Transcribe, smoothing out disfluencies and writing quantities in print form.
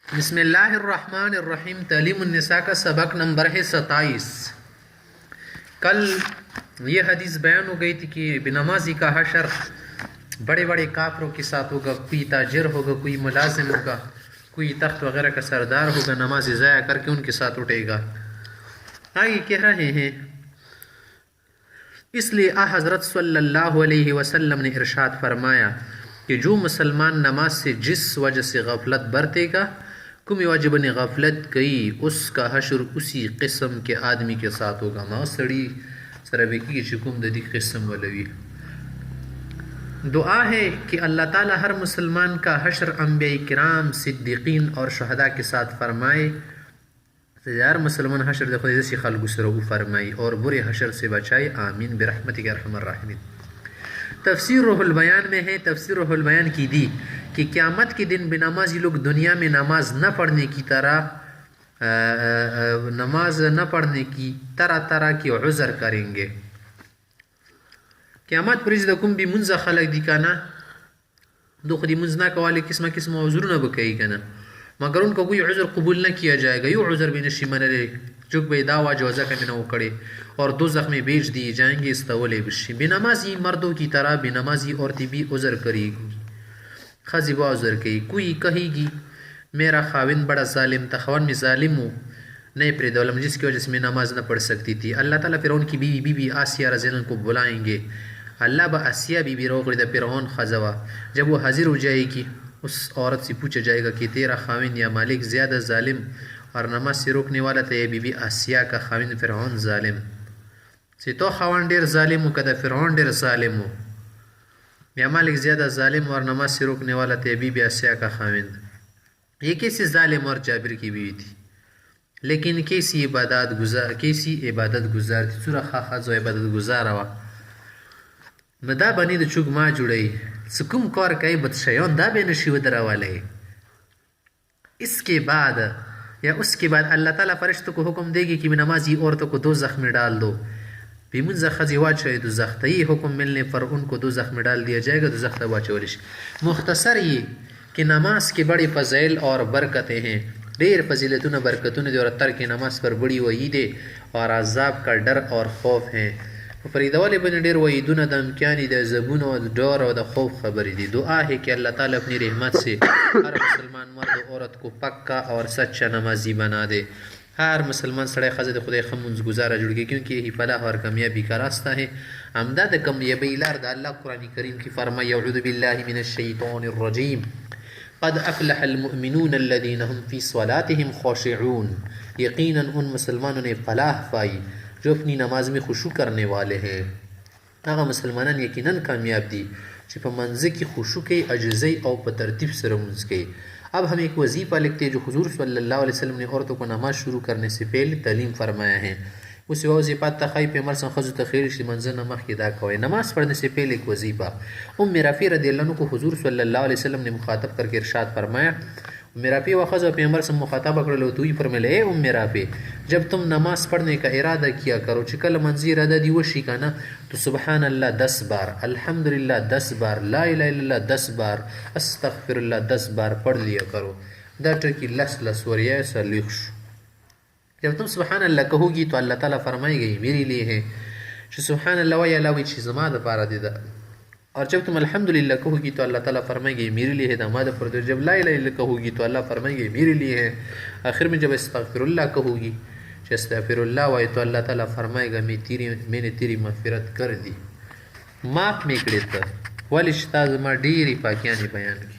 بسم اللہ الرحمن الرحیم۔ تعلیم النساء کا سبق نمبر ہے 27۔ کل یہ حدیث بیان ہو گئی تھی کہ بنمازی کا حشر بڑے بڑے کافروں کے ساتھ ہوگا، کوئی تاجر ہوگا، کوئی ملازم ہوگا، کوئی تخت وغیرہ کا سردار ہوگا، نماز ضائع کر کے ان کے ساتھ اٹھے گا۔ آگے کہہ رہے ہیں اس لیے حضرت صلی اللہ علیہ وسلم نے ارشاد فرمایا کہ جو مسلمان نماز سے جس وجہ سے غفلت برتے گا، کمی واجب نے غفلت کی، اس کا حشر اسی قسم کے آدمی کے ساتھ ہوگا۔ ما سڑی سربیکی چکم ددی قسم ولوی۔ دعا ہے کہ اللہ تعالی ہر مسلمان کا حشر انبیاء کرام، صدیقین اور شہداء کے ساتھ فرمائے۔ ہر مسلمان حشر دے خود جیسی خلق سرو فرمائی اور برے حشر سے بچائے، آمین برحمتک ارحم الراحمین۔ تفسیر روح البیان میں ہے، تفسیر روح البیان کی دی کہ قیامت کے دن بنمازی لوگ دنیا میں نماز نہ پڑھنے کی طرح کی عذر کریں گے۔ قیامت پر از دکم بھی منز خلق دی کنا دو خودی منز نہ کوالے قسم قسم عذر نہ بکئی کنا، مگر ان کو کوئی عذر قبول نہ کیا جائے گا۔ یو عذر بھی نشی منلے چک بے دعویٰ جوزہ کا منہ اکڑے اور دوزخ میں بیچ دیے جائیں گے استولے بشی۔ بنمازی مردوں کی طرح بنمازی عورتیں بھی عذر کرے گی، خزی با عذر کی۔ کوئی کہے گی میرا خاوند بڑا ظالم تھا، خاوند میں ظالم ہوں نہیں پرے دولم جس کی وجہ سے میں نماز نہ پڑھ سکتی تھی۔ اللہ تعالیٰ فرعون کی بی بی آسیہ رضی اللہ عنہ کو بلائیں گے۔ اللہ با آسیہ بی بی روک رہا فرعون خزوا، جب وہ حاضر ہو جائے گی اس عورت سے پوچھا جائے گا کہ تیرا خاوند یا مالک زیادہ ظالم اور نماز سے روکنے والا تھا یا بی بی آسیہ کا خاوند فرعون ظالم سے؟ تو خاوند ڈیر ظالم ہو کدا فرعون ڈیر ظالم ہو، یا مالک زیادہ ظالم اور نماز سے روکنے والا تھا یا بی بی آسیہ کا خاوند؟ یہ کیسی ظالم اور جابر کی بیوی تھی، لیکن کیسی عبادت گزار تھی، سورہ خاخذ و عبادت گزار ہوا مدا بنی د چوک ما جڑئی سکم کور کئی بدشیون دا بے نشی ودرا والے۔ اس کے بعد اللہ تعالیٰ فرشتوں کو حکم دے گی کہ نمازی عورتوں کو دوزخ میں ڈال دو۔ بیمن زخزی واچوئے دوزخ تا، یہ حکم ملنے پر ان کو دوزخ میں ڈال دیا جائے گا، دوزخ تا واچولیش۔ مختصر یہ کہ نماز کے بڑے فضائل اور برکتیں ہیں، دیر فضیلتون برکتون دے اور ترک نماز پر بڑی وعیدیں اور عذاب کا ڈر اور خوف ہیں۔ فریدوالی بن دیر وعیدون دا امکانی دا زبون و ڈور و دا خوف خبری دی۔ دعا ہے کہ اللہ تعالیٰ اپنی رحمت سے ہر مسلمان مرد و عورت کو پکا اور سچا نمازی بنا دے۔ ہر مسلمان سڑے خزد خدای خمونز گزارا جڑ گئے، کیونکہ یہی فلاح اور کامیابی کا راستہ ہے۔ امداد کامیابی لار دا اللہ قرآن کریم کی فرمائی اعوذ باللہ من الشیطان الرجیم قد افلح المؤمنون الذین هم فی صلاتهم خاشعون، یقیناً ان مسلمانوں نے فلاح پائی جو اپنی نماز میں خشوع کرنے والے ہیں۔ آغا مسلمانان یقیناً کامیاب دی چې په منځ کې خشوع کوي، عجزی او په ترتیب سره منځ کوي۔ اب ہم ایک وظیفہ لکھتے ہیں جو حضور صلی اللہ علیہ وسلم نے عورتوں کو نماز شروع کرنے سے پہلے تعلیم فرمایا ہے۔ اس وظیفہ تخائی پیغمبر صلی اللہ علیہ وسلم خیر سے منظر نماز کی ادا کوئے۔ نماز پڑھنے سے پہلے ایک وظیفہ رافع رضی اللہ عنہ کو حضور صلی اللہ علیہ وسلم نے مخاطب کر کے ارشاد فرمایا، رافع وخذ و پیغمبر سے مخاطبہ کر لو تو ہی فرمائے اے رافع، جب تم نماز پڑھنے کا ارادہ کیا کرو چکل منزی ارادہ دی وشی کا نا تو سبحان اللہ 10 بار، الحمدللہ 10 بار، لا الہ الا اللہ 10 بار، استغفر اللہ 10 بار پڑھ لیا کرو۔ ڈاکٹر کی لس وریا ایسا لکھ۔ جب تم سبحان اللہ کہو گی تو اللہ تعالیٰ فرمائے گئی میرے لیے ہے کہ سبحان اللہ وی علاوی چیز زما دا پارا دیدا، اور جب تم الحمدللہ کہو گی تو اللہ تعالیٰ فرمائے گئی میرے لیے ہے دا مادہ پر دو، جب لا الہ الا کہو گی تو اللہ فرمائے گئی میرے لیے ہے۔ آخر میں جب استغفر اللہ کہو گی کہ استغفر اللہ وی تو اللہ تعالیٰ فرمائے گا میں نے تیری مغفرت کر دی، معاف میں کڑیتا والی شتاز ما ڈیری پاکیانی بیان کی۔